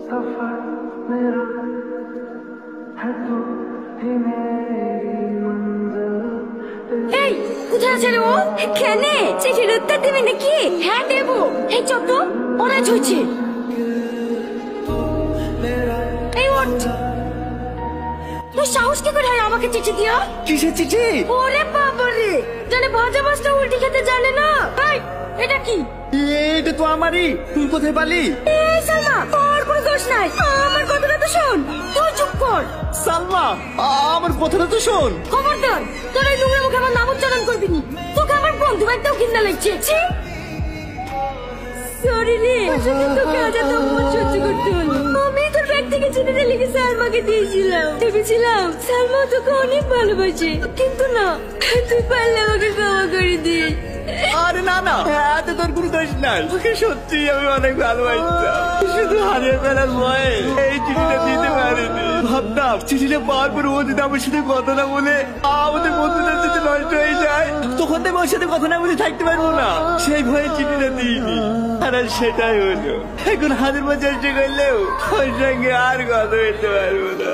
सफर मेरा है तू ही मेरी मंजिल। এই কোথায় আছে রে ও? কেনে চিঠির উত্তর দিবি নাকি? হ্যাঁ দেবো। এই চত অনেক হয়েছে। এই ওঠ, তোর সাহস কি করে হয় আমাকে চিঠি দিয়া? কিসের চিঠি? ওরে বাবারে, জানে ভাজা মাছটা উল্টি খেতে জানে না। এই এটা কি? এটা তো আমারই, তুই কোথায় পালি? এই সালমা, তোর কোনো দোষ নাই, আমার কথাটা তো শোন। তুই চুপ কর। সালমা, আমার কথাটা তো শোন। খবরদার, তোর এই নোংরা মুখে আমার নাম উচ্চারণ করবি নি। তোকে আমার বন্ধু বাড়িতেও ঘৃণা লাগছে। সরি রে, আসলে তোকে আজ এত অপমান সহ্য করতে হলো। আমি তোর ব্যাগ থেকে চিঠিটা লিখে সালমাকে দিয়েছিলাম। ভেবেছিলাম সালমা তোকে অনেক ভালোবাসে, কিন্তু না, তুই পারলে আমাকে ক্ষমা করে দিস। আরে না না, এতে তোর কোনো দোষ নাই। তোকে সত্যি আমি অনেক ভালোবাসতাম, শুধু হারিয়ে ফেলার ভয়ে এই চিঠিটা দিতে পারিনি। ভাবতাম চিঠিটা পাওয়ার পর ও যদি আমার সাথে কথা না বলে আমাদের বন্ধুটা যদি নষ্ট হয়ে যায়, তখন থেকে ওর সাথে কথা না বলে থাকতে পারবো না। সেই ভয়ে চিঠিটা দিইনি, আর সেটাই হলো। এখন হাজার বার চেষ্টা করলেও ওর সঙ্গে আর কথা বলতে পারবো না।